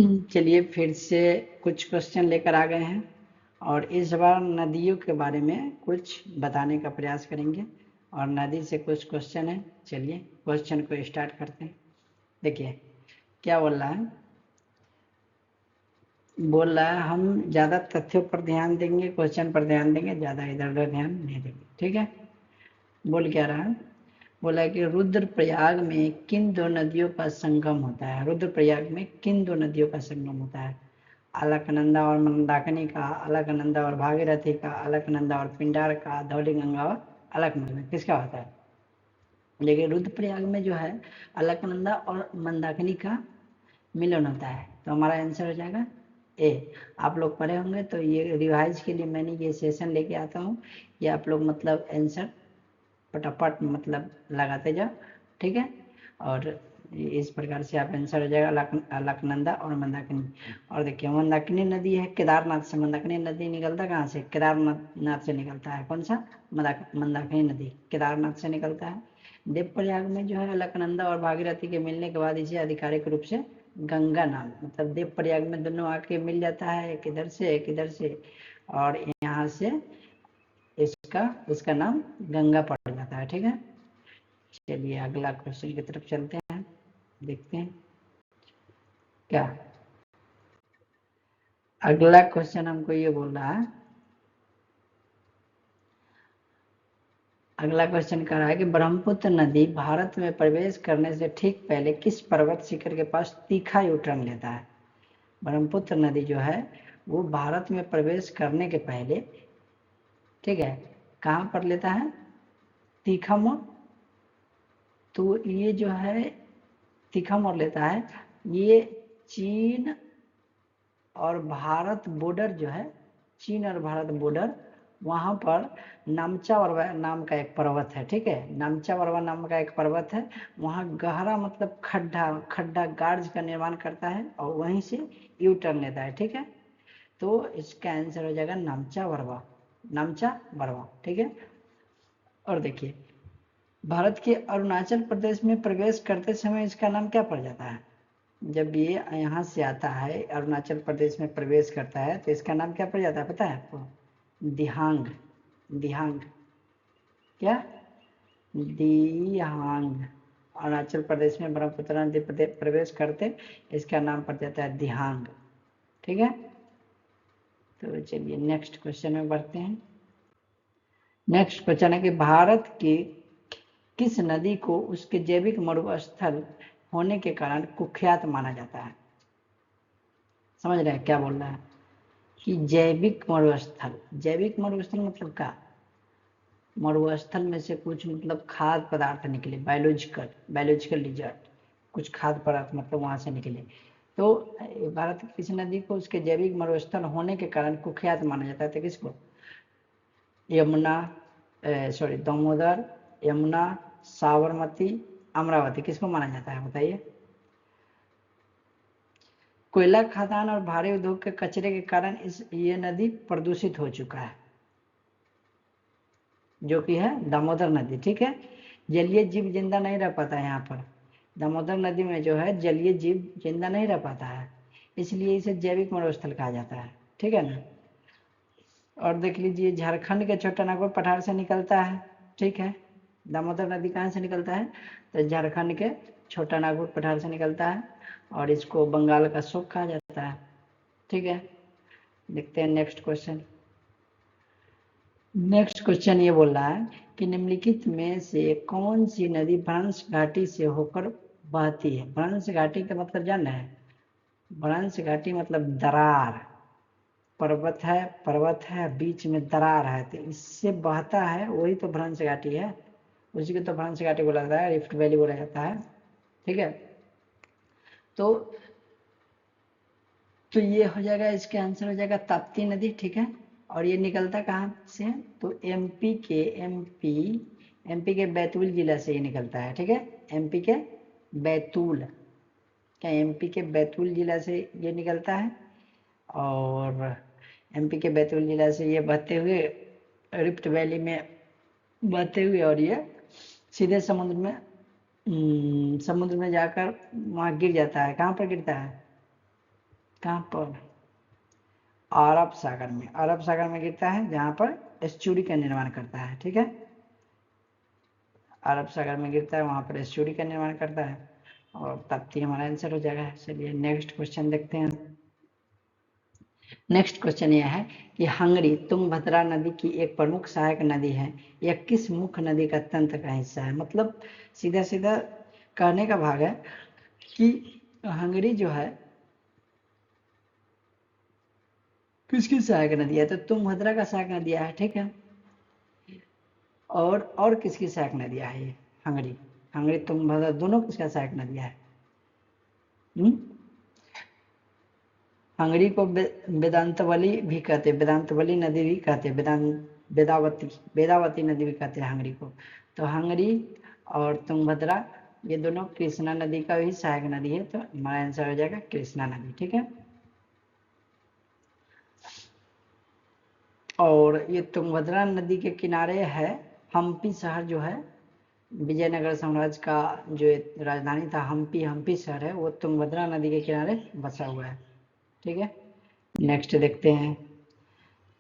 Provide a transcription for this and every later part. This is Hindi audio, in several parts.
चलिए फिर से कुछ क्वेश्चन लेकर आ गए हैं और इस बार नदियों के बारे में कुछ बताने का प्रयास करेंगे और नदी से कुछ क्वेश्चन है। चलिए क्वेश्चन को स्टार्ट करते हैं। देखिए क्या बोल रहा है, बोल रहा है हम ज़्यादा तथ्यों पर ध्यान देंगे, क्वेश्चन पर ध्यान देंगे, ज़्यादा इधर उधर ध्यान नहीं देंगे। ठीक है, बोल क्या रहा है, बोला कि रुद्रप्रयाग में किन दो नदियों का संगम होता है। रुद्रप्रयाग में किन दो नदियों का संगम होता है? अलकनंदा और मंदाकिनी का, अलकनंदा और भागीरथी का, अलकनंदा और पिंडार का, धौली गंगा और अलकनंदा, किसका होता है? लेकिन रुद्रप्रयाग में जो है अलकनंदा और मंदाकिनी का मिलन होता है, तो हमारा आंसर हो जाएगा ए। आप लोग पढ़े होंगे तो ये रिवाइज के लिए मैंने ये सेशन लेके आता हूँ, ये आप लोग मतलब आंसर फटाफट मतलब लगाते जाओ। ठीक है, और इस प्रकार से आप आंसर हो जाएगा अलकनंदा और मंदाकिनी। और देखिए मंदाकिनी नदी है केदारनाथ से, मंदाकिनी नदी निकलता कहाँ से? केदारनाथ से निकलता है। कौन सा? मंदाकिनी नदी केदारनाथ से निकलता है। देवप्रयाग में जो है अलकनंदा और भागीरथी के मिलने के बाद इसे आधिकारिक रूप से गंगा नाम, मतलब देवप्रयाग में दोनों आके मिल जाता है, एक इधर से एक इधर से, और यहाँ से इसका नाम गंगा पड़ जाता है। ठीक है, चलिए अगला क्वेश्चन की तरफ चलते हैं, देखते हैं क्या अगला क्वेश्चन हमको ये बोल रहा है। अगला क्वेश्चन कह रहा है कि ब्रह्मपुत्र नदी भारत में प्रवेश करने से ठीक पहले किस पर्वत शिखर के पास तीखा यू टर्न लेता है? ब्रह्मपुत्र नदी जो है वो भारत में प्रवेश करने के पहले, ठीक है, कहाँ पर लेता है? तीखा मोड़। तो ये जो है तीखा मोड़ लेता है, ये चीन और भारत बॉर्डर जो है, चीन और भारत बॉर्डर, वहाँ पर नामचावरवा नाम का एक पर्वत है। ठीक है, नामचावरवा नाम का एक पर्वत है, वहाँ गहरा मतलब खड्डा गार्ज का निर्माण करता है और वहीं से यू टर्न लेता है। ठीक है, तो इसका आंसर हो जाएगा नामचावरवा, नामचावरवा। ठीक है, और देखिए भारत के अरुणाचल प्रदेश में प्रवेश करते समय इसका नाम क्या पड़ जाता है? जब ये यहाँ से आता है अरुणाचल प्रदेश में प्रवेश करता है तो इसका नाम क्या पड़ जाता है पता है आपको? दिहांग। दिहांग क्या? दिहांग। अरुणाचल प्रदेश में ब्रह्मपुत्र नदी प्रवेश करते इसका नाम पड़ जाता है दिहांग। ठीक है, तो चलिए नेक्स्ट क्वेश्चन में बढ़ते हैं। नेक्स्ट क्वेश्चन है कि भारत की किस नदी को उसके जैविक मरुस्थल होने के कारण कुख्यात माना जाता है? समझ रहे हैं क्या बोल रहा है कि जैविक मरुस्थल, जैविक मरुस्थल मतलब क्या? मरुस्थल में से कुछ मतलब खाद्य पदार्थ निकले, बायोलॉजिकल रिजल्ट, कुछ खाद्य पदार्थ मतलब वहां से निकले, तो भारत की किसी नदी को उसके जैविक मरुस्थल होने के कारण कुख्यात माना जाता है। तो किसको? यमुना, सॉरी दामोदर, यमुना, साबरमती, अमरावती, किसको माना जाता है बताइए? कोयला खदान और भारी उद्योग के कचरे के कारण ये नदी प्रदूषित हो चुका है, जो कि है दामोदर नदी। ठीक है, जलीय जीव जिंदा नहीं रह पाता है यहाँ पर, दामोदर नदी में जो है जलीय जीव जिंदा नहीं रह पाता है, इसलिए इसे जैविक मरुस्थल कहा जाता है। ठीक है ना, और देख लीजिए झारखंड के छोटा नागपुर पठार से निकलता है। ठीक है, दामोदर नदी कहाँ से निकलता है? तो झारखंड के छोटा नागपुर पठार से निकलता है और इसको बंगाल का शोक कहा जाता है। ठीक है, देखते हैं नेक्स्ट क्वेश्चन। नेक्स्ट क्वेश्चन ये बोल रहा है कि निम्नलिखित में से कौन सी नदी भ्रंश घाटी से होकर बहती है? भ्रंश घाटी का मतलब जान रहे हैं? भ्रंश घाटी मतलब दरार, पर्वत है बीच में दरार है, तो इससे बहता है, वही तो भ्रंश घाटी है, उसी को तो भ्रंश घाटी बोला जाता है, रिफ्ट वैली बोला जाता है। ठीक है, तो ये हो जाएगा, इसका आंसर हो जाएगा ताप्ती नदी। ठीक है, और ये निकलता कहाँ से? तो एमपी के बैतूल जिला से ये निकलता है। ठीक है, एमपी के बैतूल, क्या एमपी के बैतूल जिला से ये निकलता है, और एमपी के बैतूल जिला से ये बहते हुए रिफ्ट वैली में बहते हुए, और ये सीधे समुद्र में जाकर वहाँ गिर जाता है। कहाँ पर गिरता है? कहाँ पर? अरब सागर में, अरब सागर में गिरता है जहाँ पर एस्चुरी का निर्माण करता है। ठीक है, अरब सागर में गिरता है, वहाँ पर एस्चुरी का निर्माण करता है, और ताप्ती हमारा आंसर हो जाएगा। चलिए नेक्स्ट क्वेश्चन देखते हैं। नेक्स्ट क्वेश्चन यह है कि हंगरी तुंगभद्रा नदी की एक प्रमुख सहायक नदी है, यह किस मुख्य नदी का तंत्र का हिस्सा है? मतलब सीधा सीधा कहने का भाग है कि हंगरी जो है किसकी सहायक नदी है? तो तुंगभद्रा का सहायक नदियां है। ठीक है, और किसकी सहायक नदियां है ये? हंगरी, हंगरी तुंगभद्रा दोनों किसका सहायक नदियां है? हंगरी को वेदांतवली भी कहते हैं, वेदांतवली नदी भी कहते हैं, वेदावती नदी भी कहते हैं हंगरी को। तो हंगरी और तुंगभद्रा ये दोनों कृष्णा नदी का भी सहायक नदी है, तो हमारा आंसर हो जाएगा कृष्णा नदी। ठीक है, और ये तुंगभद्रा नदी के किनारे है हम्पी शहर, जो है विजयनगर साम्राज्य का जो राजधानी था हम्पी शहर है, वो तुंगभद्रा नदी के किनारे बसा हुआ है। ठीक है, नेक्स्ट देखते हैं।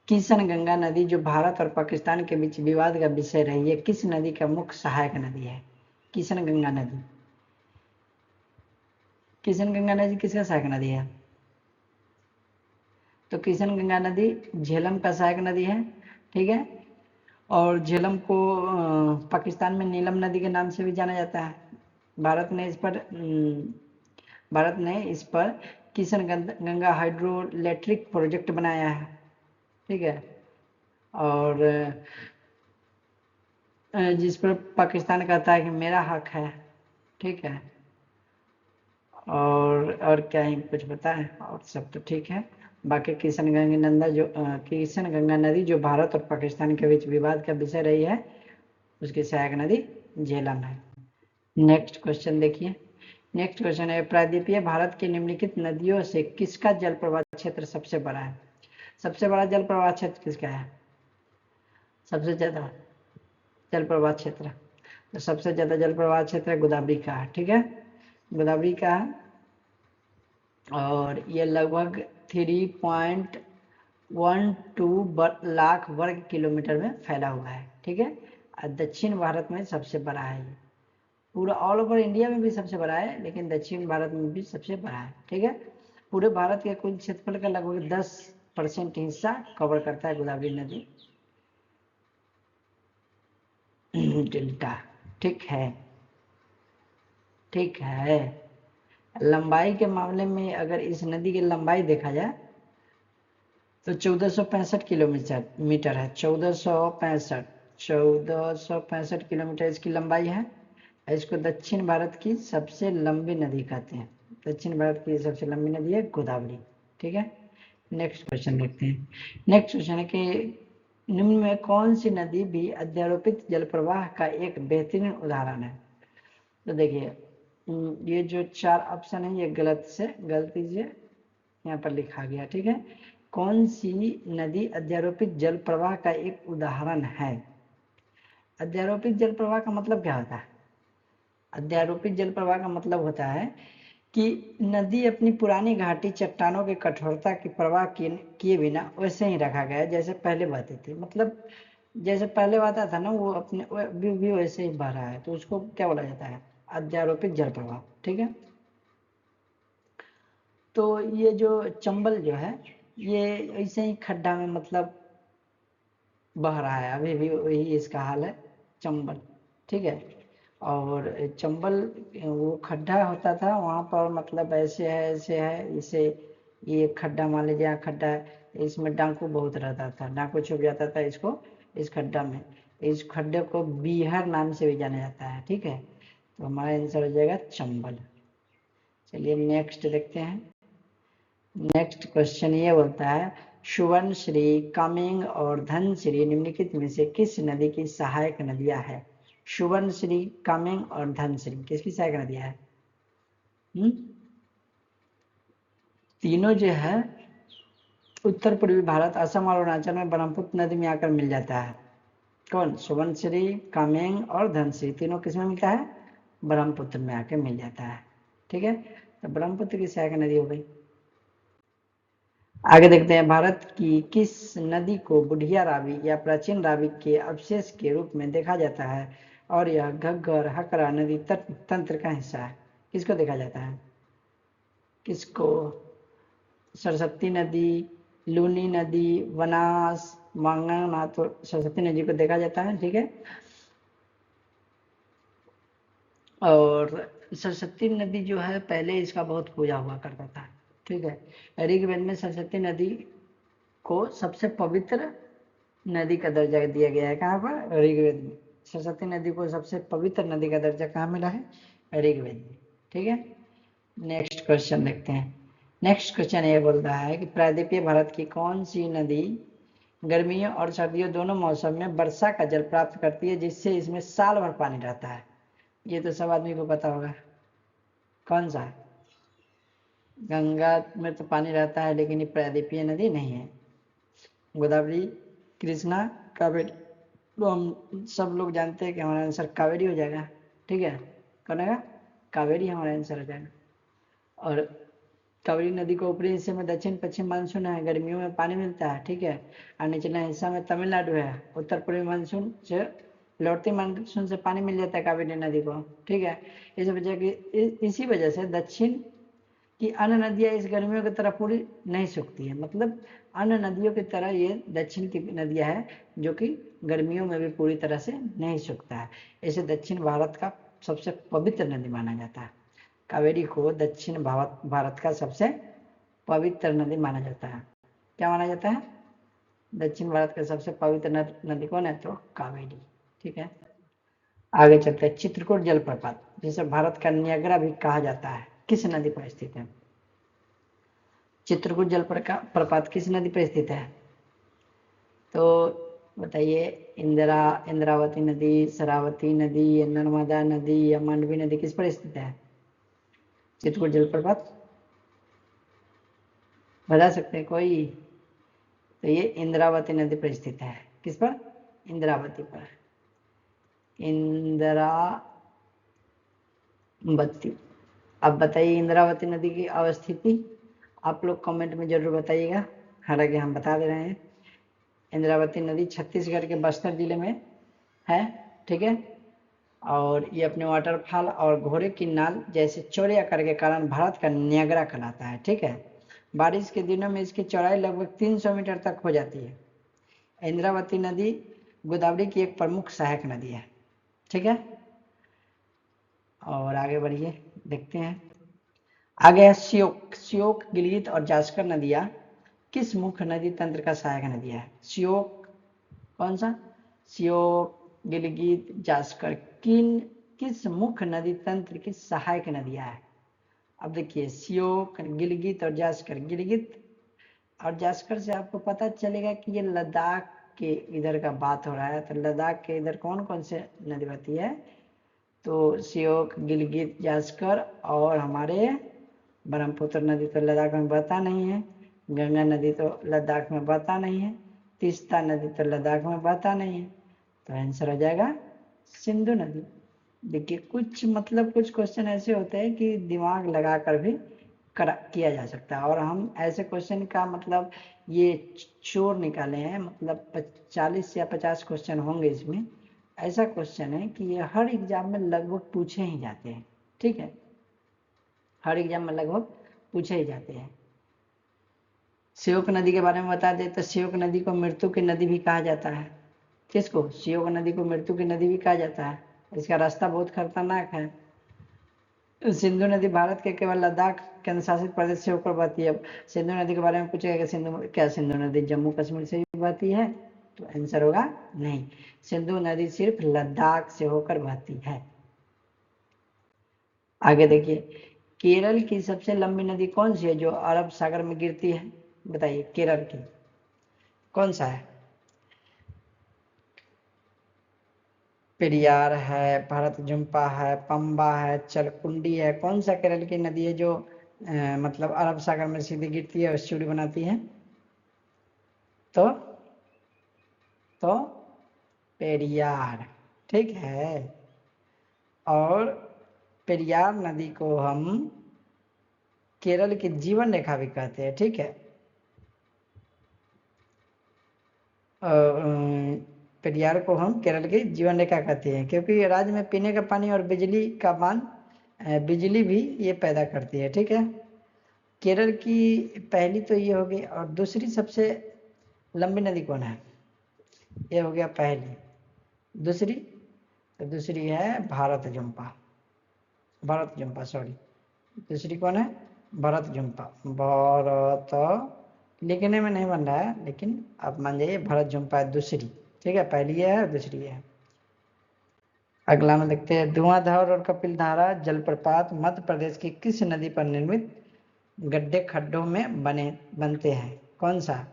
किशन गंगा नदी जो भारत और पाकिस्तान के बीच विवाद का विषय रही है, किस नदी का मुख्य सहायक नदी है? किशन गंगा नदी, किशन गंगा नदी किसका सहायक नदी है? तो किशन गंगा नदी झेलम का सहायक नदी है। ठीक है, और झेलम को पाकिस्तान में नीलम नदी के नाम से भी जाना जाता है। भारत ने इस पर Kishan Ganga hydro electric project बनाया है। ठीक है, और जिस पर पाकिस्तान कहता है कि मेरा हक है। ठीक है, और क्या ही कुछ बताएं, और सब तो ठीक है। बाकी किशन गंगा नदी जो भारत और पाकिस्तान के बीच विवाद का विषय रही है, उसकी सहायक नदी झेलम है। नेक्स्ट क्वेश्चन देखिए। नेक्स्ट क्वेश्चन है, प्रायद्वीपीय भारत की निम्नलिखित नदियों से किसका जल प्रवाह क्षेत्र सबसे बड़ा है? सबसे बड़ा जल प्रवाह क्षेत्र किसका है? सबसे ज्यादा जल प्रवाह क्षेत्र, तो सबसे ज्यादा जल प्रवाह क्षेत्र गोदावरी का है। ठीक है, गोदावरी का है, और ये लगभग 3.12 लाख वर्ग किलोमीटर में फैला हुआ है। ठीक है, दक्षिण भारत में सबसे बड़ा है ये, पूरा ऑल ओवर इंडिया में भी सबसे बड़ा है, लेकिन दक्षिण भारत में भी सबसे बड़ा है। ठीक है, पूरे भारत के कुल क्षेत्रफल का लगभग 10% हिस्सा कवर करता है गोदावरी नदी डेल्टा। ठीक है, ठीक है। लंबाई के मामले में अगर इस नदी की लंबाई देखा जाए तो 1465 किलोमीटर है। 1465 किलोमीटर इसकी लंबाई है। इसको दक्षिण भारत की सबसे लंबी नदी कहते हैं। दक्षिण भारत की सबसे लंबी नदी है गोदावरी। ठीक है, नेक्स्ट क्वेश्चन देखते हैं। नेक्स्ट क्वेश्चन है कि निम्न में कौन सी नदी भी अध्यारोपित जल प्रवाह का एक बेहतरीन उदाहरण है? तो देखिए, ये जो 4 ऑप्शन है ये गलती से यहाँ पर लिखा गया। ठीक है, कौन सी नदी अध्यारोपित जल प्रवाह का एक उदाहरण है? अध्यारोपित जल प्रवाह का मतलब क्या होता है? अध्यारोपित जल प्रवाह का मतलब होता है कि नदी अपनी पुरानी घाटी चट्टानों की कठोरता की प्रवाह किए बिना वैसे ही रखा गया जैसे पहले बहती थी। मतलब जैसे पहले बहता था ना, वो अपने भी वैसे ही बह रहा है, तो उसको क्या बोला जाता है? अध्यारोपित जल प्रवाह। ठीक है, तो ये जो चंबल जो है ये ऐसे ही खड्डा में मतलब बह रहा है, अभी भी वही इसका हाल है, चंबल। ठीक है, और चंबल वो खड्डा होता था वहाँ पर, मतलब ऐसे है इसे, ये खड्डा मान लीजिए, यहाँ खड्डा है, इसमें डाकू बहुत रहता था, डाकू छुप जाता था इसको इस खड्डा में। इस खड्डे को बीहर नाम से भी जाना जाता है। ठीक है, तो हमारा आंसर हो जाएगा चंबल। चलिए नेक्स्ट देखते हैं। नेक्स्ट क्वेश्चन ये बोलता है, सुवर्णश्री, कामेंग और धनश्री निम्नलिखित में से किस नदी की सहायक नदियां है? सुवर्णश्री, कामेंग और धनश्री किसकी सहायक नदियां है? तीनों जो है उत्तर पूर्वी भारत, असम और अरुणाचल में ब्रह्मपुत्र नदी में आकर मिल जाता है। कौन? सुवर्णश्री, कामेंग और धनश्री तीनों किसमें मिलता है? ब्रह्मपुत्र में आकर मिल जाता है। ठीक है, तो ब्रह्मपुत्र की सहायक नदी हो गई। आगे देखते हैं, भारत की किस नदी को बुढ़िया रावी या प्राचीन रावी के अवशेष के रूप में देखा जाता है और यह घग्गर हकरा नदी तंत्र का हिस्सा है? किसको देखा जाता है? किसको? सरस्वती नदी, लूनी नदी, वनास, मांगना, तो सरस्वती नदी को देखा जाता है, ठीक है। और सरस्वती नदी जो है पहले इसका बहुत पूजा हुआ करता था, ठीक है। ऋग्वेद में सरस्वती नदी को सबसे पवित्र नदी का दर्जा दिया गया है। कहाँ पर? ऋग्वेद में। सरस्वती नदी को सबसे पवित्र नदी का दर्जा कहाँ मिला है? ऋग्वेद में, ठीक है। नेक्स्ट क्वेश्चन देखते हैं। नेक्स्ट क्वेश्चन ये बोल रहा है कि प्रायद्वीपीय भारत की कौन सी नदी गर्मियों और सर्दियों दोनों मौसम में वर्षा का जल प्राप्त करती है, जिससे इसमें साल भर पानी रहता है? ये तो सब आदमी को पता होगा। कौन सा? गंगा में तो पानी रहता है, लेकिन ये प्रायद्वीपीय नदी नहीं है। गोदावरी, कृष्णा, कावेरी। तो हम सब लोग जानते हैं कि हमारा आंसर कावेरी हो जाएगा, ठीक है। कौन आएगा? कावेरी हमारा आंसर हो जाएगा। और कावेरी नदी को ऊपरी हिस्से में दक्षिण पश्चिम मानसून है, गर्मियों में पानी मिलता है, ठीक है। और निचले हिस्सा में तमिलनाडु है, उत्तर पूर्वी मानसून से लौटती मानसून से पानी मिल जाता है कावेरी नदी को, ठीक है। इसी वजह से दक्षिण कि अन्य नदियां इस गर्मियों की तरह पूरी नहीं सूखती है, मतलब अन्य नदियों की तरह ये दक्षिण की नदियां है जो कि गर्मियों में भी पूरी तरह से नहीं सूखता है। इसे दक्षिण भारत का सबसे पवित्र नदी माना जाता है। कावेरी को दक्षिण भारत का सबसे पवित्र नदी माना जाता है। क्या माना जाता है? दक्षिण भारत का सबसे पवित्र नदी कौन है? तो कावेरी, ठीक है। आगे चलते हैं। चित्रकूट जलप्रपात, जिसे भारत का नियाग्रा भी कहा जाता है, किस नदी पर स्थित है? चित्रकूट जलप्रपात किस नदी पर स्थित है? तो बताइए। इंद्रावती नदी, शरावती नदी, नर्मदा नदी या मांडवी नदी किस पर स्थित है? चित्रकूट जलप्रपात बता सकते हैं कोई? तो ये इंद्रावती नदी पर स्थित है। किस पर? इंद्रावती पर। इंद्रावती। अब बताइए इंद्रावती नदी की अवस्थिति आप लोग कमेंट में जरूर बताइएगा, हालांकि हम बता दे रहे हैं। इंद्रावती नदी छत्तीसगढ़ के बस्तर जिले में है, ठीक है। और ये अपने वाटरफॉल और घोड़े की नाल जैसे चौड़े आकार के कारण भारत का नियाग्रा कहलाता है, ठीक है। बारिश के दिनों में इसकी चौड़ाई लगभग 300 मीटर तक हो जाती है। इंद्रावती नदी गोदावरी की एक प्रमुख सहायक नदी है, ठीक है। और आगे बढ़िए, देखते हैं। आगे श्योक, गिलगित और जास्कर नदियां किस मुख्य नदी तंत्र का सहायक नदी है? श्योक, कौन सा? श्योक, गिलगित, जास्कर किस मुख्य नदी तंत्र की सहायक नदियां है? अब देखिए, श्योक, गिलगित और जास्कर। गिलगित और जास्कर से आपको पता चलेगा कि ये लद्दाख के इधर का बात हो रहा है। तो लद्दाख के इधर कौन कौन से नदी बहती है? तो श्योक, गिलगित, जास्कर और हमारे ब्रह्मपुत्र नदी तो लद्दाख में बहता नहीं है, गंगा नदी तो लद्दाख में बहता नहीं है, तीस्ता नदी तो लद्दाख में बहता नहीं है। तो आंसर हो जाएगा सिंधु नदी। देखिए, कुछ क्वेश्चन ऐसे होते हैं कि दिमाग लगाकर भी किया जा सकता है। और हम ऐसे क्वेश्चन का मतलब ये चोर निकाले हैं, मतलब 40 या 50 क्वेश्चन होंगे इसमें। ऐसा क्वेश्चन है कि ये हर एग्जाम में लगभग पूछे ही जाते हैं, ठीक है। हर एग्जाम में लगभग पूछे ही जाते हैं। श्योक नदी के बारे में बता दें तो श्योक नदी को मृत्यु की नदी भी कहा जाता है। किसको? श्योक नदी को मृत्यु की नदी भी कहा जाता है। इसका रास्ता बहुत खतरनाक है। सिंधु नदी भारत के केवल लद्दाख केंद्र शासित प्रदेश से होकर बहती है। सिंधु नदी के बारे में पूछेगा कि सिंधु नदी जम्मू कश्मीर से भी बहती है? तो आंसर होगा नहीं, सिंधु नदी सिर्फ लद्दाख से होकर बहती है। आगे देखिए, केरल की सबसे लंबी नदी कौन सी है जो अरब सागर में गिरती है? बताइए, केरल की कौन सा है? पेरियार है, भारत जुम्पा है, पंबा है, चलकुंडी है। कौन सा केरल की नदी है जो मतलब अरब सागर में सीधी गिरती है और सीढ़ी बनाती है? तो तो पेरियार, ठीक है। और पेरियार नदी को हम केरल की जीवन रेखा भी कहते हैं, ठीक है। पेरियार को हम केरल की जीवन रेखा कहते हैं, क्योंकि राज्य में पीने का पानी और बिजली का मान बिजली भी ये पैदा करती है। ठीक है, केरल की पहली तो ये हो गई, और दूसरी सबसे लंबी नदी कौन है? ये हो गया पहली। दूसरी, तो दूसरी है भारत जुम्पा, भारत जुम्पा सॉरी, दूसरी कौन है? भारत जुम्पा। भारत लिखने में नहीं बन रहा है, लेकिन आप मान जाइए भारत जुम्पा है दूसरी। ठीक है, पहली है दूसरी है। अगला में देखते हैं, धुआंधार और कपिलधारा जलप्रपात मध्य प्रदेश की किस नदी पर निर्मित गड्ढे खड्डों में बनते हैं? कौन सा?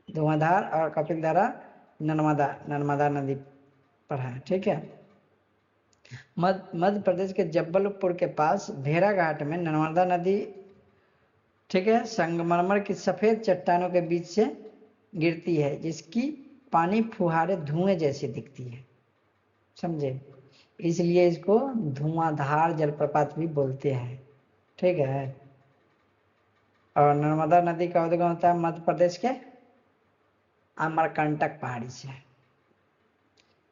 धुआंधार और कपिलधारा नर्मदा नदी पर है। ठीक है, मध्य प्रदेश के जबलपुर के पास भेड़ाघाट में नर्मदा नदी, ठीक है, संगमरमर की सफेद चट्टानों के बीच से गिरती है, जिसकी पानी फुहारे धुएं जैसी दिखती है। समझे? इसलिए इसको धुआंधार जलप्रपात भी बोलते हैं। ठीक है, और नर्मदा नदी का उद्गम होता है मध्य प्रदेश के अमरकंटक पहाड़ी से।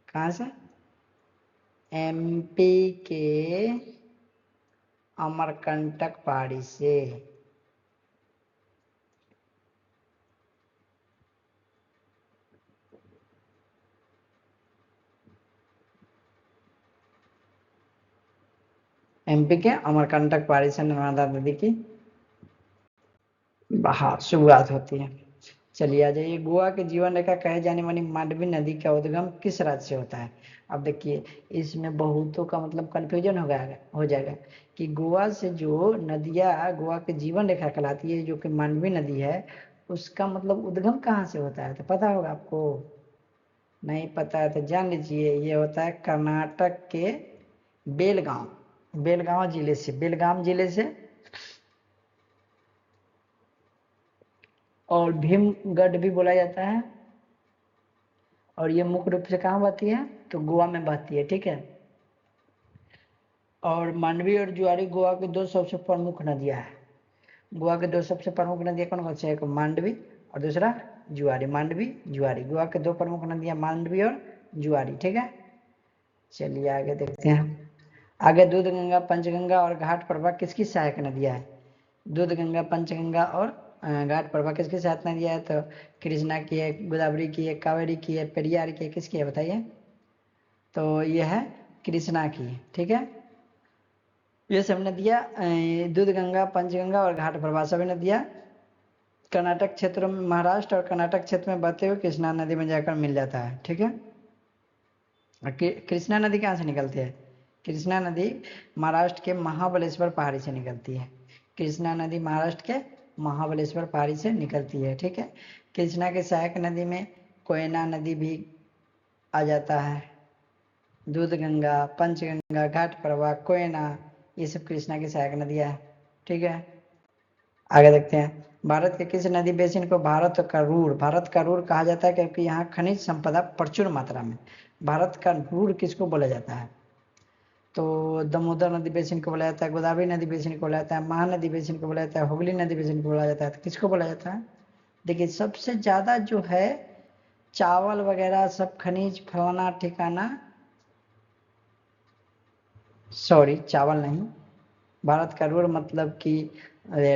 कहां से? एमपी के अमरकंटक पहाड़ी से। एमपी के अमरकंटक पहाड़ी से नर्मदा नदी की शुरुआत होती है। चलिए आ जाइए, गोवा के जीवन रेखा कहे जाने वाली मांडवी नदी का उद्गम किस राज्य से होता है? अब देखिए, इसमें बहुतों का मतलब कंफ्यूजन हो जाएगा कि गोवा से जो नदियां गोवा के जीवन रेखा कहलाती है, जो कि मांडवी नदी है, उसका मतलब उद्गम कहाँ से होता है? तो पता होगा आपको। नहीं पता है तो जान लीजिए, ये होता है कर्नाटक के बेलगांव जिले से, बेलगाम जिले से। और भीमगढ़ भी बोला जाता है, और ये मुख्य रूप से कहाँ बहती है? तो गोवा में बहती है। ठीक है, और मांडवी और जुआरी गोवा की दो सबसे प्रमुख नदियां हैं। गोवा के दो सबसे प्रमुख नदियां कौन कौन सी है? एक मांडवी और दूसरा जुआरी। मांडवी जुआरी, गोवा के दो प्रमुख नदियां मांडवी और जुआरी। ठीक है, चलिए आगे देखते हैं। आगे दूध गंगा, पंचगंगा और घाट प्रभा किसकी सहायक नदियां है? दूध गंगा, पंचगंगा और घाट प्रभा किसकी सहायक नदियां है? तो कृष्णा की है, गोदावरी की है, कावेरी की है, पेरियार की है, किसकी है बताइए? तो यह है कृष्णा की। ठीक है, ये सब नदियां दूध गंगा, पंचगंगा और घाट प्रभा सभी नदियां कर्नाटक क्षेत्र में, महाराष्ट्र और कर्नाटक क्षेत्र में बहते हुए कृष्णा नदी में जाकर मिल जाता है। ठीक है, कृष्णा नदी कहाँ से निकलती है? कृष्णा नदी महाराष्ट्र के महाबलेश्वर पहाड़ी से निकलती है। कृष्णा नदी महाराष्ट्र के महाबलेश्वर पहाड़ी से निकलती है। ठीक है, कृष्णा के सहायक नदी में कोयना नदी भी आ जाता है। दूध गंगा, पंचगंगा, घाट प्रभा, कोयना, ये सब कृष्णा की सहायक नदियां है। ठीक है, आगे देखते हैं। भारत के किस नदी बेसिन को भारत का रूर कहा जाता है? क्योंकि यहाँ खनिज संपदा प्रचुर मात्रा में। भारत का रूर किसको बोला जाता है? तो दामोदर नदी बेसिन को बोला जाता है, गोदावरी नदी बेसिन को बोला जाता है, महानदी बेसिन को बोला जाता है, हुगली नदी बेसिन को बोला जाता है। तो किसको बोला जाता है? देखिए, सबसे ज्यादा जो है चावल वगैरह सब खनिज फलाना ठिकाना, सॉरी चावल नहीं, भारत का रूर मतलब कि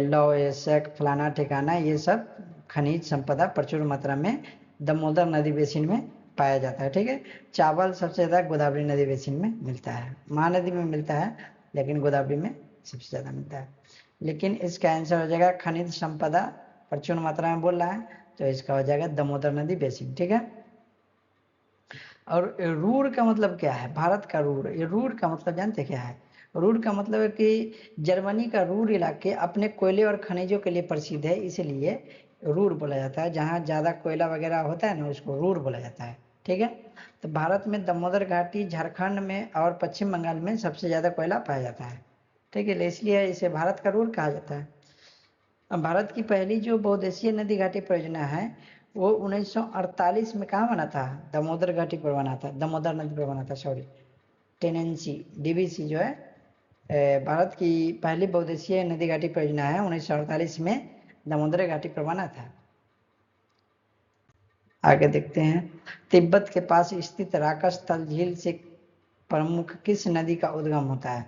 लौह शक फलाना ठिकाना, ये सब खनिज संपदा प्रचुर मात्रा में दामोदर नदी बेसिन में पाया जाता है। ठीक है, चावल सबसे ज्यादा गोदावरी नदी बेसिन में मिलता है, महानदी में मिलता है, लेकिन गोदावरी में सबसे ज्यादा मिलता है। लेकिन इसका आंसर हो जाएगा खनिज संपदा प्रचुर मात्रा में बोल रहा है, तो इसका हो जाएगा दामोदर नदी बेसिन। ठीक है, और रूर का मतलब क्या है? भारत का रूर, ये रूर का मतलब जानते क्या है? रूर का मतलब है कि जर्मनी का रूर इलाके अपने कोयले और खनिजों के लिए प्रसिद्ध है, इसलिए रूर बोला जाता है। जहाँ ज्यादा कोयला वगैरह होता है ना, उसको रूर बोला जाता है। ठीक है, तो भारत में दामोदर घाटी, झारखंड में और पश्चिम बंगाल में सबसे ज्यादा कोयला पाया जाता है। ठीक है, इसलिए इसे भारत का रूर कहा जाता है। अब भारत की पहली जो बहुदेशीय नदी घाटी परियोजना है, वो 1948 में कहाँ बना था? दामोदर घाटी पर बना था, दामोदर नदी पर बना था, सॉरी। टेनेंसी डीवीसी जो है भारत की पहली बहुदेशीय नदी घाटी परियोजना है, 1948 में दामोदर घाटी पर बना था। आगे देखते हैं, तिब्बत के पास स्थित राकस झील से प्रमुख किस नदी का उद्गम होता है?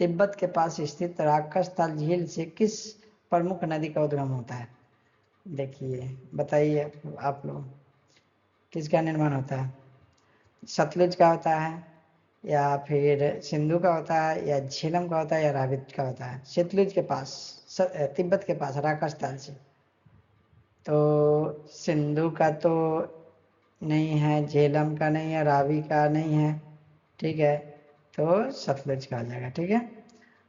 तिब्बत के पास स्थित राकस झील से किस प्रमुख नदी का उद्गम होता है? देखिए बताइए आप लोग, किसका निर्माण होता है? सतलुज का होता है, या फिर सिंधु का होता है, या झेलम का होता है, या रावी का होता है? सतलुज के पास, तिब्बत के पास राकस ताल से। तो सिंधु का तो नहीं है, झेलम का नहीं है, रावी का नहीं है, ठीक है, तो सतलुज का आ जाएगा। ठीक है,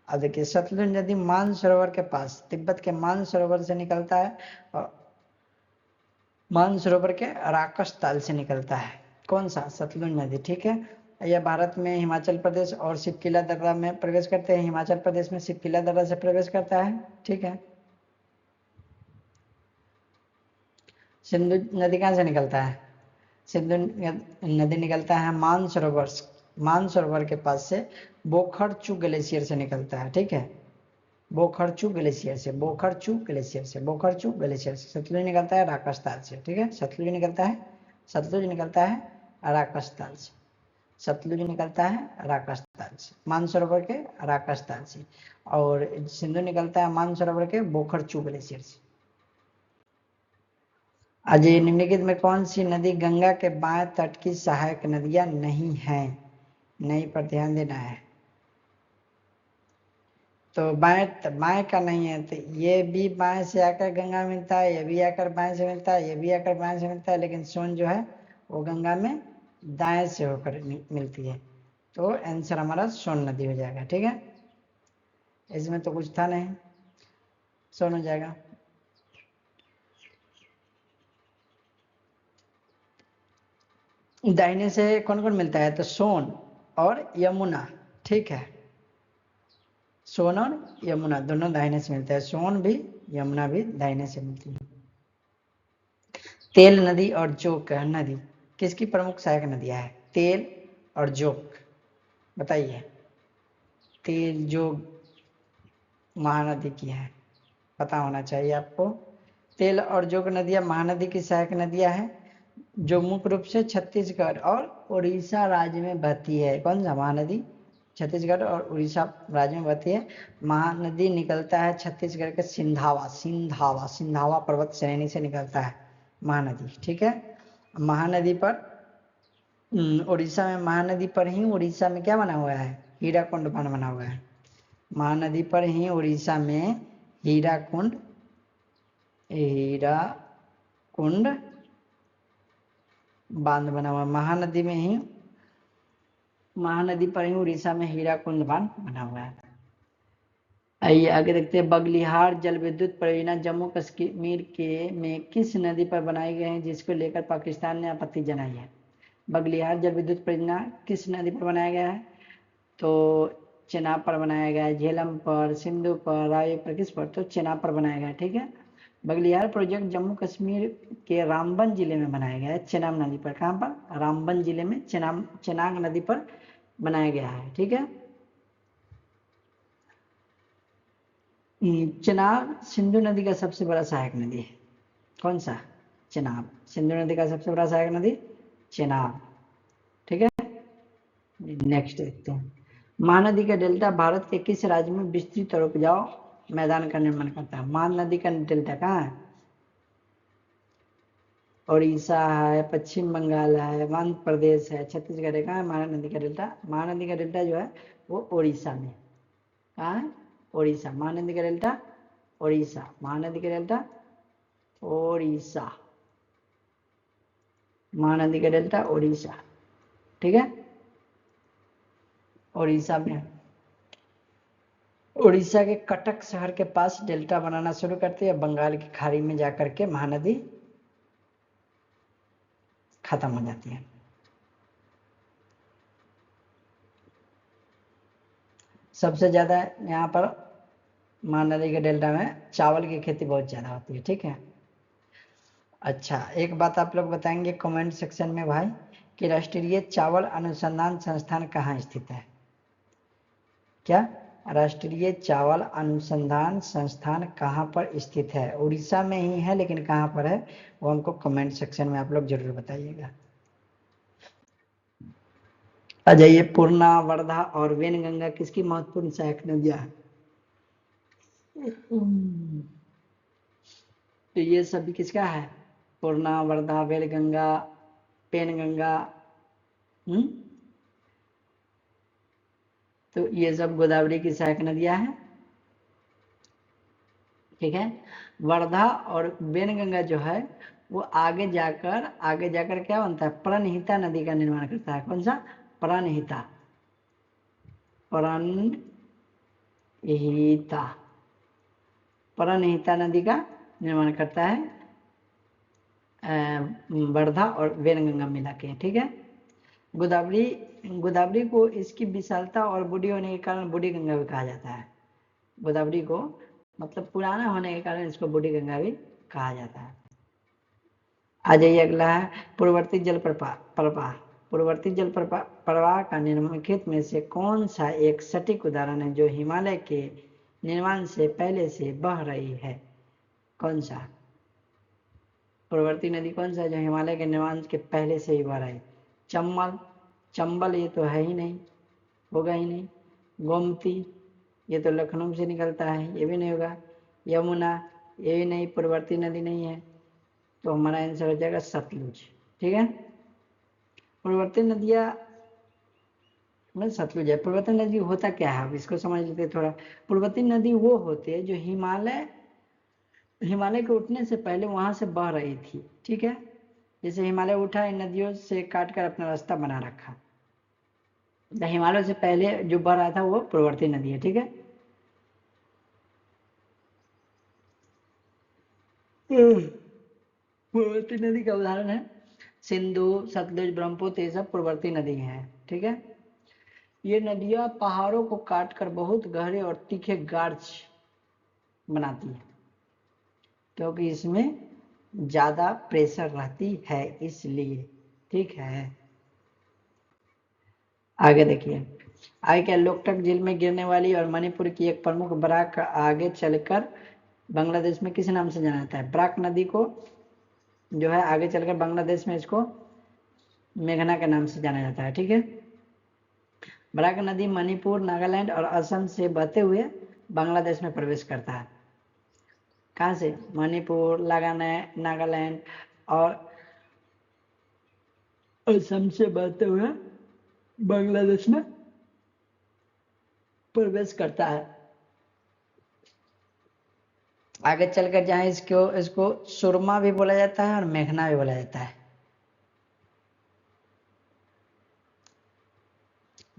अब देखिए सतलुज नदी मानसरोवर के पास, तिब्बत के मानसरोवर से निकलता है और मानसरोवर के राकस ताल से निकलता है। कौन सा? सतलुज नदी। ठीक है, यह भारत में हिमाचल प्रदेश और सिपकिला दर्रा में प्रवेश करते हैं। हिमाचल प्रदेश में सिपकिला दर्रा से प्रवेश करता है। ठीक है, सिंधु नदी कहाँ से निकलता है? सिंधु नदी निकलता है मानसरोवर, मानसरोवर के पास से बोखरचू ग्लेशियर से निकलता है। ठीक है, बोखरचू ग्लेशियर से, बोखरचू ग्लेशियर से, बोखरचू ग्लेशियर से। सतलुज निकलता है राकसताल से। ठीक है, सतलुज निकलता है, सतलुज निकलता है राकसताल से, सतलुज निकलता है राकसताल से, मानसरोवर के राकसताल से, और सिंधु निकलता है मानसरोवर के बोखरचू ग्लेशियर से। अजय निम्नलिखित में कौन सी नदी गंगा के बाएं तट की सहायक नदियां नहीं है? नहीं पर ध्यान देना है। तो बाएं का नहीं है, तो ये भी बाएं से आकर गंगा मिलता है, ये भी आकर बाएं से मिलता है, ये भी आकर बाएं से मिलता है, लेकिन सोन जो है वो गंगा में दाएं से होकर मिलती है। तो आंसर हमारा सोन नदी हो जाएगा। ठीक है, इसमें तो कुछ था नहीं, सोन हो जाएगा। दाहिने से कौन कौन मिलता है? तो सोन और यमुना। ठीक है, सोन और यमुना दोनों दाहिने से मिलते हैं, सोन भी यमुना भी दाहिने से मिलती है। तेल नदी और जोक नदी किसकी प्रमुख सहायक नदियां है? तेल और जोक, बताइए। तेल जोग महानदी की है, पता होना चाहिए आपको। तेल और जोग नदियां महानदी की सहायक नदियां हैं, जो मुख्य रूप से छत्तीसगढ़ और उड़ीसा राज्य में बहती है। कौन सा महानदी? छत्तीसगढ़ और उड़ीसा राज्य में बहती है। महानदी निकलता है छत्तीसगढ़ के सिंधावा, सिंधावा, सिंधावा पर्वत श्रेणी से निकलता है महानदी। ठीक है, महानदी पर उड़ीसा में, महानदी पर ही उड़ीसा में क्या बना हुआ है? हीराकुंड बांध बना हुआ है। महानदी पर ही उड़ीसा में हीराकुंड, हीराकुंड बांध बना हुआ। महानदी में ही, महानदी पर ही उड़ीसा में हीराकुंड बांध बना हुआ है। आइए आगे देखते हैं, बगलिहार जल विद्युत परियोजना जम्मू कश्मीर के में किस नदी पर बनाए गए हैं, जिसको लेकर पाकिस्तान ने आपत्ति जनाई है? बगलिहार जल विद्युत परियोजना किस नदी पर बनाया गया है? तो चेनाब पर बनाया गया है, झेलम पर, सिंधु पर, रावी पर, किस पर? तो चेनाब पर बनाया गया है। ठीक है, बगलिहार प्रोजेक्ट जम्मू कश्मीर के रामबन जिले में बनाया गया है, चेनाब नदी पर। कहाँ पर? रामबन जिले में चेनाब नदी पर बनाया गया है। ठीक है, चेनाब सिंधु नदी का सबसे बड़ा सहायक नदी है। कौन सा? चेनाब, सिंधु नदी का सबसे बड़ा सहायक नदी चेनाब। ठीक है, नेक्स्ट देखते हैं, महानदी का डेल्टा भारत के किस राज्य में विस्तृत और उपजाऊ मैदान का निर्माण करता है? महानदी का डेल्टा कहाँ है? उड़ीसा है, पश्चिम बंगाल है, मध्य प्रदेश है, छत्तीसगढ़ है। कहाँ है महानदी का डेल्टा? महानदी का डेल्टा जो है वो उड़ीसा में। कहाँ है? उड़ीसा। महानदी का डेल्टा उड़ीसा, महानदी का डेल्टा उड़ीसा, महानदी का डेल्टा उड़ीसा। ठीक है, उड़ीसा में, उड़ीसा के कटक शहर के पास डेल्टा बनाना शुरू करती है, बंगाल की खाड़ी में जाकर के महानदी खत्म हो जाती है। सबसे ज्यादा यहाँ पर महानदी के डेल्टा में चावल की खेती बहुत ज्यादा होती है। ठीक है, अच्छा एक बात आप लोग बताएंगे कमेंट सेक्शन में भाई, कि राष्ट्रीय चावल अनुसंधान संस्थान कहाँ स्थित है? क्या? राष्ट्रीय चावल अनुसंधान संस्थान कहाँ पर स्थित है? उड़ीसा में ही है, लेकिन कहाँ पर है वो हमको कमेंट सेक्शन में आप लोग जरूर बताइएगा। आ जाइए, पूर्णा, वर्धा और वेनगंगा किसकी महत्वपूर्ण सहायक नदियां हैं? तो ये सभी किसका है? पूर्णा, वर्धा, वेनगंगा, पेनगंगा। तो ये सब गोदावरी की सहायक नदियां हैं, ठीक है। वर्धा और वेनगंगा जो है वो आगे जाकर क्या बनता है? प्रणहिता नदी का निर्माण करता है। कौन सा? प्रणहिता। प्रणहिता नदी का निर्माण करता है वर्धा और वेनगंगा मिला के, ठीक है। गोदावरी को इसकी विशालता और बूढ़ी होने के कारण बूढ़ी गंगा भी कहा जाता है। गोदावरी को मतलब पुराना होने के कारण इसको बूढ़ी गंगा भी कहा जाता है। आ जाइए, अगला है पूर्ववर्ती जल प्रवाह। पूर्ववर्ती जल प्रवाह का निम्नलिखित में से कौन सा एक सटीक उदाहरण है जो हिमालय के निर्माण से पहले से बह रही है? कौन सा पूर्ववर्ती नदी कौन सा जो हिमालय के निर्माण के पहले से ही बह रहा है? चंबल ये तो है ही नहीं, होगा ही नहीं। गोमती ये तो लखनऊ से निकलता है, ये भी नहीं होगा। यमुना ये भी नहीं, पूर्ववर्ती नदी नहीं है। तो हमारा आंसर हो जाएगा सतलुज, ठीक है। पूर्ववर्ती नदियां में सतलुज है। पूर्ववर्ती नदी होता क्या है, अब इसको समझ लेते थोड़ा। पूर्ववर्ती नदी वो होते हैं जो हिमालय के उठने से पहले वहां से बह रही थी, ठीक है। जैसे हिमालय उठा, इन नदियों से काटकर अपना रास्ता बना रखा। हिमालय से पहले जो बह रहा था वो पूर्ववर्ती नदी है, ठीक है। पूर्ववर्ती नदी का उदाहरण है सिंधु, सतलुज, ब्रह्मपुत्र, ये सब पूर्ववर्ती नदी हैं, ठीक है। ये नदियां पहाड़ों को काटकर बहुत गहरे और तीखे गार्च बनाती है, क्योंकि इसमें ज्यादा प्रेशर रहती है, इसलिए, ठीक है। आगे देखिए, आगे क्या, लोकटक झील में गिरने वाली और मणिपुर की एक प्रमुख बराक आगे चलकर बांग्लादेश में किस नाम से जाना जाता है? बराक नदी को जो है आगे चलकर बांग्लादेश में इसको मेघना के नाम से जाना जाता है, ठीक है। बराक नदी मणिपुर, नागालैंड और असम से बहते हुए बांग्लादेश में प्रवेश करता है। कहां से? मणिपुर, नागालैंड और असम से बहते हुए बांग्लादेश में प्रवेश करता है। आगे चलकर जहां इसको सुरमा भी बोला जाता है और मेघना भी बोला जाता है।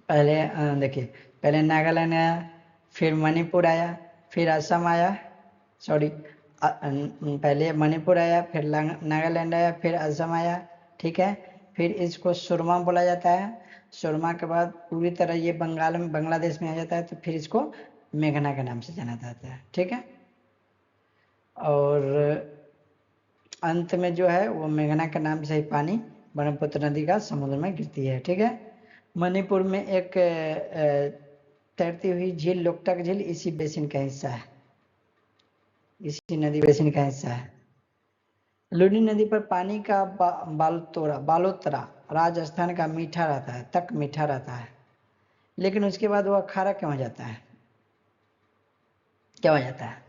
पहले देखिए, पहले नागालैंड आया, फिर मणिपुर आया, फिर असम आया, सॉरी, पहले मणिपुर आया, फिर नागालैंड आया, फिर असम आया, ठीक है। फिर इसको सुरमा बोला जाता है। सुरमा के बाद पूरी तरह ये बांग्लादेश में आ जाता है, तो फिर इसको मेघना के नाम से जाना जाता है, ठीक है। और अंत में जो है वो मेघना के नाम से ही पानी ब्रह्मपुत्र नदी का समुद्र में गिरती है, ठीक है। मणिपुर में एक तैरती हुई झील लोकटक झील इसी बेसिन का हिस्सा है, इसी नदी बेसिन का हिस्सा है। लूनी नदी पर पानी का बालोतरा राजस्थान का मीठा रहता है, तक मीठा रहता है, लेकिन उसके बाद वह खारा क्यों हो जाता है? क्या हो जाता है?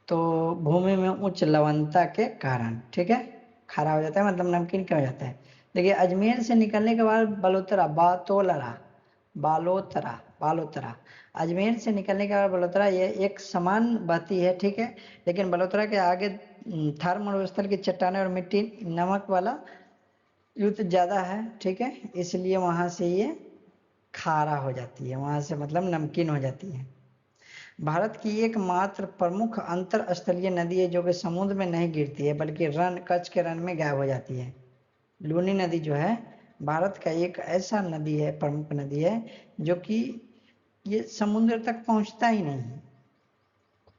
तो भूमि में उच्च लवणता के कारण, ठीक है, खारा हो जाता है, मतलब नमकीन क्यों हो जाता है? देखिए, अजमेर से निकलने के बाद बालोतरा अजमेर से निकलने के बाद बलोतरा ये एक समान बहती है, ठीक है। लेकिन बलोतरा के आगे थार मरुस्थल की चट्टानें और मिट्टी नमक वाला युक्त ज्यादा है, ठीक है, इसलिए वहां से ये खारा हो जाती है, वहां से मतलब नमकीन हो जाती है। भारत की एकमात्र प्रमुख अंतरस्थलीय नदी है जो कि समुद्र में नहीं गिरती है बल्कि कच्छ के रन में गायब हो जाती है। लूनी नदी जो है भारत का एक ऐसा नदी है, प्रमुख नदी है, जो कि ये समुद्र तक पहुंचता ही नहीं है,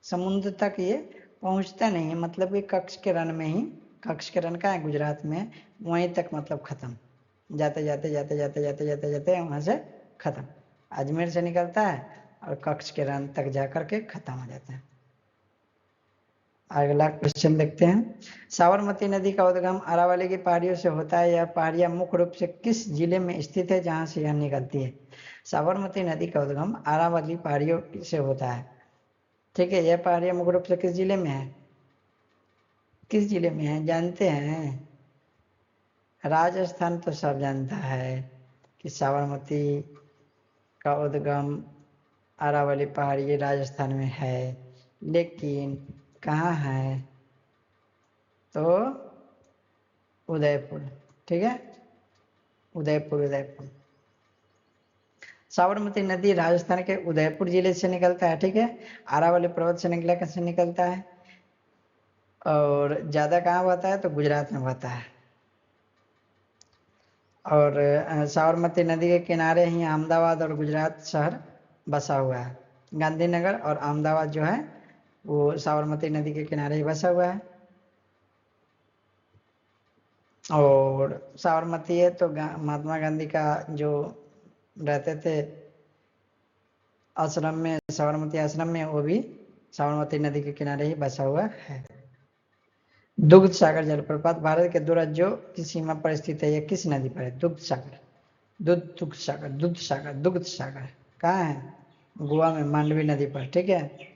समुद्र तक ये पहुंचता नहीं है, मतलब ये कच्छ के रन में ही, कच्छ के रन का है गुजरात में, वहीं तक मतलब खत्म, जाते जाते जाते जाते जाते जाते जाते वहां से खत्म। अजमेर से निकलता है और कक्ष के रंग तक जाकर के खत्म हो जाता है। अगला क्वेश्चन देखते हैं। साबरमती नदी का उद्गम अरावली की पहाड़ियों से होता है। यह पहाड़ियां मुख्य रूप से किस जिले में स्थित है जहां से यह निकलती है? साबरमती नदी का उद्गम अरावली पहाड़ियों से होता है। ठीक है, यह पहाड़ियां मुख्य रूप से किस जिले में है? किस जिले में है जानते हैं? राजस्थान तो सब जानता है कि साबरमती का उद्गम अरावली पहाड़ी राजस्थान में है, लेकिन कहाँ है? तो उदयपुर। ठीक है, उदयपुर। साबरमती नदी राजस्थान के उदयपुर जिले से निकलता है। ठीक है, अरावली पर्वत से निकलता है और ज्यादा कहाँ बहता है? तो गुजरात में बहता है। और साबरमती नदी के किनारे ही अहमदाबाद और गुजरात शहर बसा हुआ है। गांधीनगर और अहमदाबाद जो है वो साबरमती नदी के किनारे ही बसा हुआ है। और साबरमती है तो महात्मा गांधी का जो रहते थे आश्रम में, साबरमती आश्रम में, वो भी साबरमती नदी के किनारे ही बसा हुआ है। दुग्ध सागर जलप्रपात भारत के 2 राज्यों की सीमा पर स्थित है। यह किस नदी पर है? दुग्ध सागर, दुग्ध सागर कहाँ है? गोवा में, मांडवी नदी पर। ठीक है,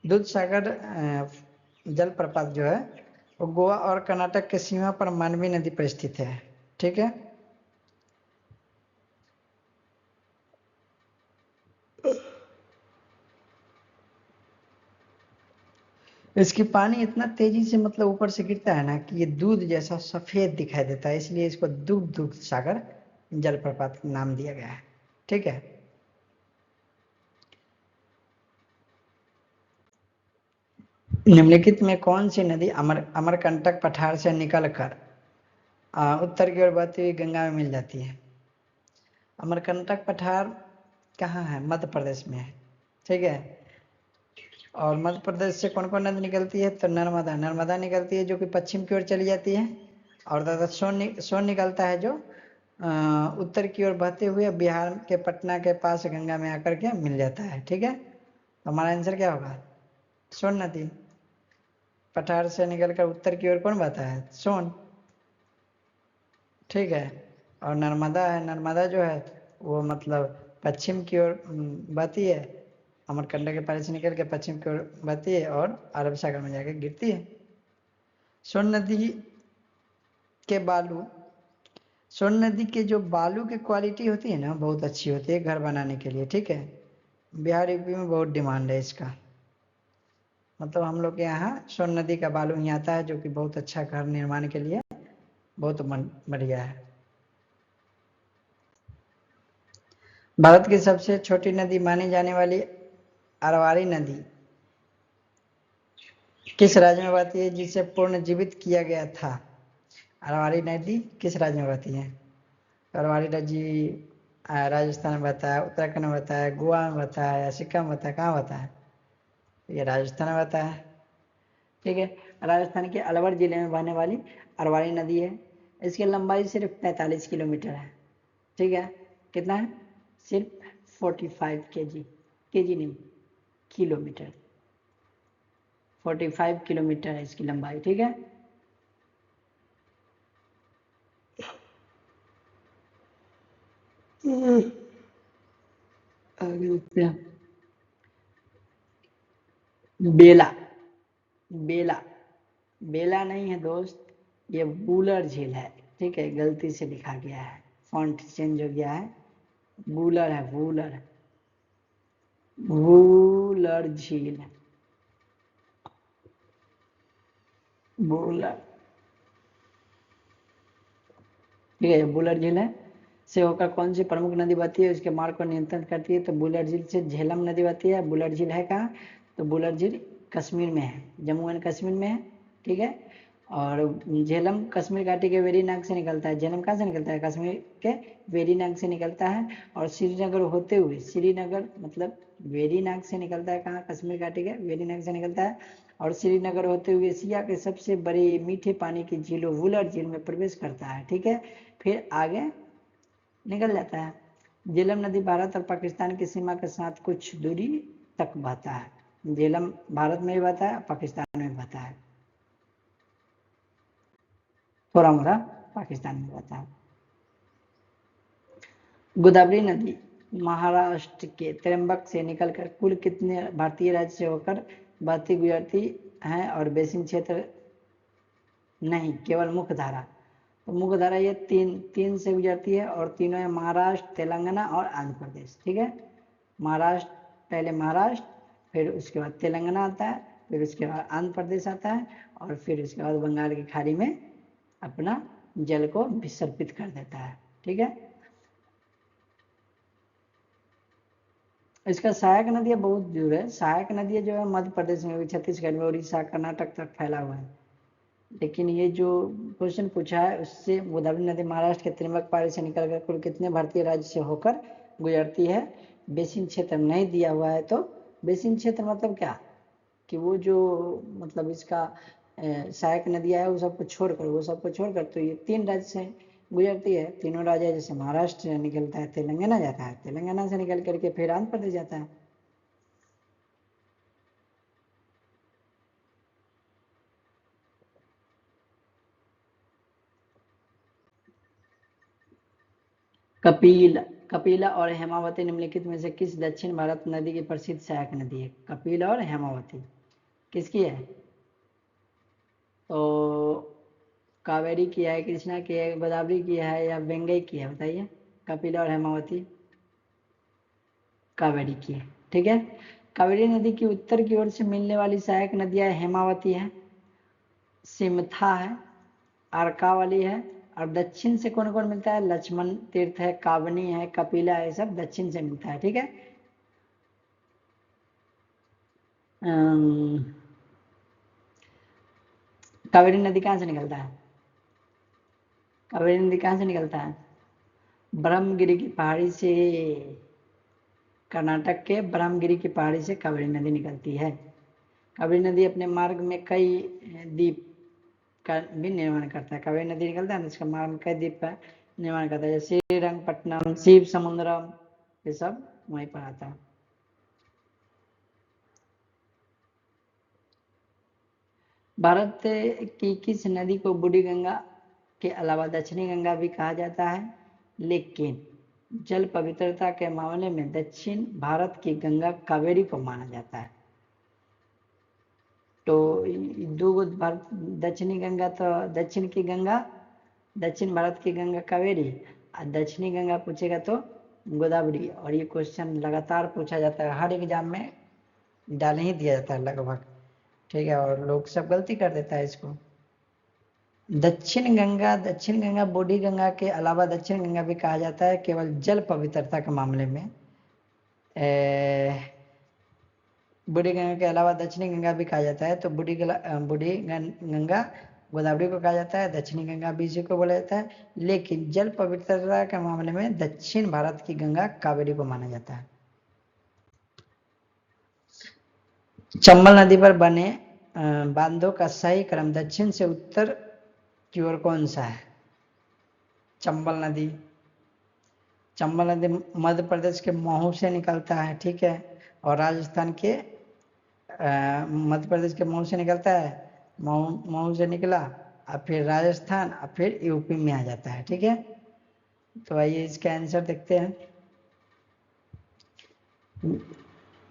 दूध सागर जलप्रपात जो है वो गोवा और कर्नाटक के सीमा पर मांडवी नदी पर स्थित है। ठीक है, इसकी पानी इतना तेजी से मतलब ऊपर से गिरता है ना कि ये दूध जैसा सफेद दिखाई देता है, इसलिए इसको दुग्ध सागर जलप्रपात नाम दिया गया है। ठीक है, निम्नलिखित में कौन सी नदी अमरकंटक पठार से निकलकर उत्तर की ओर बहती हुई गंगा में मिल जाती है? अमरकंटक पठार कहाँ है? मध्य प्रदेश में है। ठीक है, और मध्य प्रदेश से कौन कौन नदी निकलती है? तो नर्मदा निकलती है जो कि पश्चिम की ओर चली जाती है, और दादा सोन निकलता है जो उत्तर की ओर बहते हुए बिहार के पटना के पास गंगा में आकर के मिल जाता है। ठीक है, तो हमारा आंसर क्या होगा? सोन नदी। पठार से निकलकर उत्तर की ओर कौन बहता है? सोन। ठीक है, और नर्मदा है, नर्मदा जो है वो मतलब पश्चिम की ओर बहती है, अमरकंटक के पानी से निकल के पश्चिम की ओर बहती है और अरब सागर में जाकर गिरती है। सोन नदी के बालू, सोन नदी के जो बालू की क्वालिटी होती है ना बहुत अच्छी होती है घर बनाने के लिए। ठीक है, बिहार यूपी में बहुत डिमांड है इसका, मतलब हम लोग के यहाँ सोन नदी का बालू ही आता है जो कि बहुत अच्छा घर निर्माण के लिए बहुत बढ़िया है। भारत की सबसे छोटी नदी मानी जाने वाली अरवारी नदी किस राज्य में बहती है जिसे पुनर्जीवित किया गया था? अरवारी नदी किस राज्य में बहती है? अरवारी नदी राजस्थान में बहता है, उत्तराखंड में बहता है, गोवा में बहता है, सिक्किम में बहता है, कहाँ बहता है? ये राजस्थान में बहता है। ठीक है, राजस्थान के अलवर जिले में बहने वाली अरवारी नदी है। इसकी लंबाई सिर्फ 45 किलोमीटर है। ठीक है, कितना है? सिर्फ 45 केजी, केजी नहीं, किलोमीटर। 45 किलोमीटर है इसकी लंबाई। ठीक है, आगे देखते हैं। बेला, बेला, बेला नहीं है दोस्त, ये बूलर झील है। ठीक है, गलती से लिखा गया है, फॉन्ट चेंज हो गया है, बूलर है, बूलर, बूलर झील, बूलर। ठीक है, बूलर झील है से होकर कौन सी प्रमुख नदी बहती है, उसके मार्ग को नियंत्रण करती है? तो बूलर झील से झेलम नदी बहती है। बूलर झील है कहाँ? तो बूलर झील कश्मीर में है, जम्मू एंड कश्मीर में है। ठीक है, और झेलम कश्मीर घाटी के वेरीनाग से निकलता है। झेलम कहाँ से निकलता है? कश्मीर के वेरीनाग से निकलता है, और श्रीनगर होते हुए, श्रीनगर मतलब वेरीनाग से निकलता है। कहाँ? कश्मीर घाटी के वेरीनाग से निकलता है, और श्रीनगर होते हुए एशिया के सबसे बड़े मीठे पानी की झीलों वुलर झील में प्रवेश करता है। ठीक है, फिर आगे निकल जाता है। झेलम नदी भारत और पाकिस्तान की सीमा के साथ कुछ दूरी तक बहता है। झेलम भारत में भी बहता है, पाकिस्तान में बहता है, थोड़ा मोड़ा पाकिस्तान में बहता है। गोदावरी नदी महाराष्ट्र के त्र्यंबक से निकलकर कुल कितने भारतीय राज्य से होकर बहती गुजरती है और बेसिन क्षेत्र नहीं, केवल मुख्य धारा। तो मुख्य धारा ये तीन से गुजरती है और तीनों है महाराष्ट्र, तेलंगाना और आंध्र प्रदेश। ठीक है, महाराष्ट्र, पहले महाराष्ट्र, फिर उसके बाद तेलंगाना आता है, फिर उसके बाद आंध्र प्रदेश आता है और फिर उसके बाद बंगाल की खाड़ी में अपना जल को विसर्पित कर देता है। ठीक है, इसका सहायक नदियाँ बहुत दूर है। सहायक नदियाँ जो है मध्य प्रदेश में, छत्तीसगढ़ में, उड़ीसा, कर्नाटक तक फैला हुआ है। लेकिन ये जो क्वेश्चन पूछा है उससे गोदावरी नदी महाराष्ट्र के त्रिमक पारी से निकलकर कुल कितने भारतीय राज्य से होकर गुजरती है, बेसिन क्षेत्र नहीं दिया हुआ है। तो बेसिन क्षेत्र मतलब क्या कि वो जो मतलब इसका सहायक नदियाँ है वो सबको छोड़कर तो ये 3 राज्य से गुजरती है। तीनों राज्य जैसे महाराष्ट्र से निकलता है तेलंगाना जाता है, तेलंगाना से निकल करके फिर आंध्र प्रदेश जाता है। कपिला और हेमावती निम्नलिखित में से किस दक्षिण भारत नदी की प्रसिद्ध सहायक नदी है? कपिला और हेमावती किसकी है? तो कावेरी की है, कृष्णा की है, गोदावरी की है या गंगे की है? बताइए। कपिला और हेमावती कावेरी की है। ठीक है, कावेरी नदी की उत्तर की ओर से मिलने वाली सहायक नदियां हेमावती है, सिमथा है, अर्कावली है और दक्षिण से कौन कौन मिलता है? लक्ष्मण तीर्थ है, कावनी है, कपिला है, सब दक्षिण से मिलता है। ठीक है, कावेरी नदी कहाँ से निकलता है? कावेरी नदी कहाँ से निकलता है? ब्रह्मगिरी की पहाड़ी से, कर्नाटक के ब्रह्मगिरी की पहाड़ी से कावेरी नदी निकलती है। कावेरी नदी अपने मार्ग में कई द्वीप का भी निर्माण करता है। कावेरी नदी निकलता है, इसका मार्ग में कई द्वीप का निर्माण करता है, जैसे श्रीरंगपट्टनम, शिव समुद्रम, ये सब वहीं पर आता है। भारत की किस नदी को बूढ़ी गंगा के अलावा दक्षिणी गंगा भी कहा जाता है, लेकिन जल पवित्रता के मामले में दक्षिण भारत की गंगा कावेरी को माना जाता है? तो दो दक्षिणी गंगा, तो दक्षिण की गंगा, दक्षिण भारत की गंगा कावेरी, और दक्षिणी गंगा पूछेगा तो गोदावरी। और ये क्वेश्चन लगातार पूछा जाता है, हर एग्जाम में डाल ही दिया जाता है लगभग। ठीक है, और लोग सब गलती कर देता है इसको। दक्षिण गंगा बूढ़ी गंगा के अलावा दक्षिण गंगा भी कहा जाता है, केवल जल पवित्रता के मामले में। बूढ़ी गंगा के अलावा दक्षिणी गंगा भी कहा जाता है। तो बूढ़ी गंगा गोदावरी को कहा जाता है, दक्षिणी गंगा भी इसी को बोला जाता है, लेकिन जल पवित्रता के मामले में दक्षिण भारत की गंगा कावेरी को माना जाता है। चंबल नदी पर बने बांधों का सही क्रम दक्षिण से उत्तर की ओर कौन सा है? चंबल नदी मध्य प्रदेश के महू से निकलता है। ठीक है, और राजस्थान के मध्य प्रदेश के महू से निकलता है, महू से निकला और फिर राजस्थान और फिर यूपी में आ जाता है। ठीक है, तो आइए इसका आंसर देखते हैं।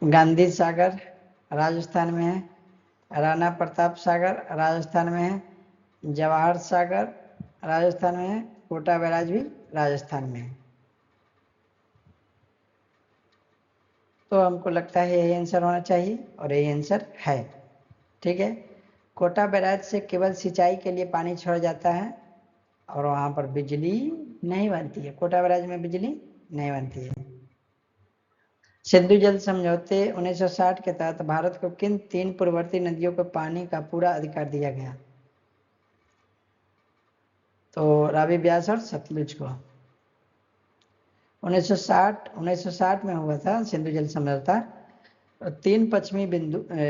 गांधी सागर राजस्थान में है, राणा प्रताप सागर राजस्थान में है, जवाहर सागर राजस्थान में है, कोटा बैराज भी राजस्थान में है। तो हमको लगता है यही आंसर होना चाहिए और यही आंसर है। ठीक है, कोटा बैराज से केवल सिंचाई के लिए पानी छोड़ा जाता है और वहां पर बिजली नहीं बनती है। कोटा बैराज में बिजली नहीं बनती है। सिंधु जल समझौते 1960 के तहत भारत को किन 3 पूर्ववर्ती नदियों को पानी का पूरा अधिकार दिया गया? तो रावी, ब्यास और सतलुज को। 1960 में हुआ था सिंधु जल समझौता। 3 पश्चिमी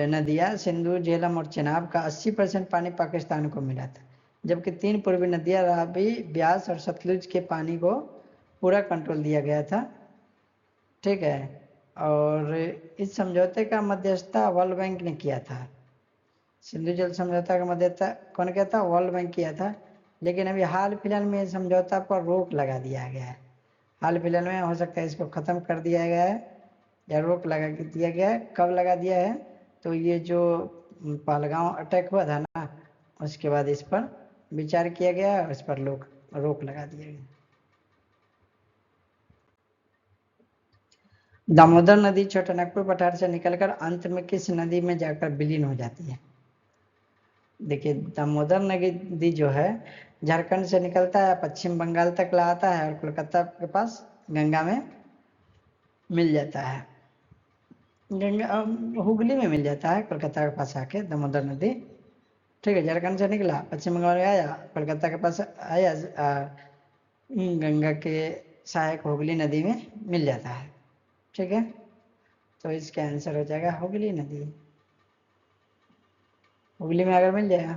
नदियां सिंधु, झेलम और चेनाब का 80% पानी पाकिस्तान को मिला था, जबकि 3 पूर्वी नदियां रावी, ब्यास और सतलुज के पानी को पूरा कंट्रोल दिया गया था ठीक है। और इस समझौते का मध्यस्थता वर्ल्ड बैंक ने किया था। सिंधु जल समझौता का मध्यस्थता कौन किया था? वर्ल्ड बैंक किया था। लेकिन अभी हाल फिलहाल में इस समझौता पर रोक लगा दिया गया है। हाल फिलहाल में हो सकता है इसको ख़त्म कर दिया गया है या रोक लगा दिया गया है। कब लगा दिया है? तो ये जो पहलगांव अटैक हुआ था ना, उसके बाद इस पर विचार किया गया और इस पर रोक लगा दिया गया। दामोदर नदी छोटानागपुर पठार से निकलकर अंत में किस नदी में जाकर विलीन हो जाती है? देखिए, दामोदर नदी जो है झारखंड से निकलता है, पश्चिम बंगाल तक लाता है और कोलकाता के पास गंगा में मिल जाता है। गंगा हुगली में मिल जाता है, कोलकाता के पास आके दामोदर नदी। ठीक है, झारखंड से निकला, पश्चिम बंगाल में आया, कोलकाता के पास आया, गंगा के सहायक हुगली नदी में मिल जाता है। ठीक है, तो इसका आंसर हो जाएगा हुगली नदी। हुगली में अगर मिल जाएगा।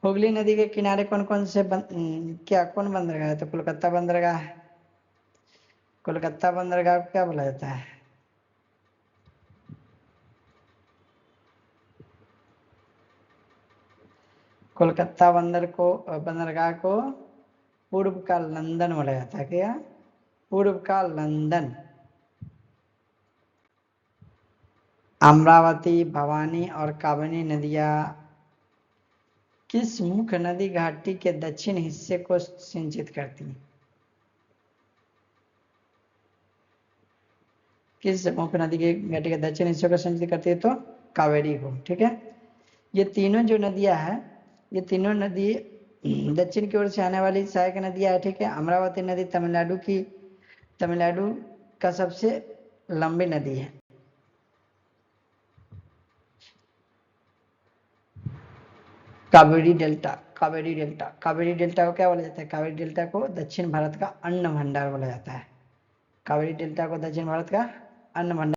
हुगली नदी के किनारे कौन कौन से कौन बंदरगाह है? तो कोलकाता बंदरगाह है। कोलकाता बंदरगाह को क्या बोला जाता है? कोलकाता बंदरगाह को पूर्व का लंदन बोला जाता है। क्या? पूर्व का लंदन। अमरावती, भवानी और काबिनी नदियां किस मुख्य नदी घाटी के दक्षिण हिस्से को सिंचित करती हैं? किस मुख्य नदी के घाटी के दक्षिण हिस्से को सिंचित करती है? तो कावेरी को। ठीक है, ये तीनों जो नदियां हैं, ये तीनों नदी दक्षिण की ओर से आने वाली सहायक नदियां है। ठीक है, अमरावती नदी तमिलनाडु का सबसे लंबी नदी है। कावेरी डेल्टा कावेरी डेल्टा को क्या बोला जाता है? कावेरी डेल्टा को दक्षिण भारत का अन्न भंडार बोला जाता है। कावेरी डेल्टा को दक्षिण भारत का अन्न भंडार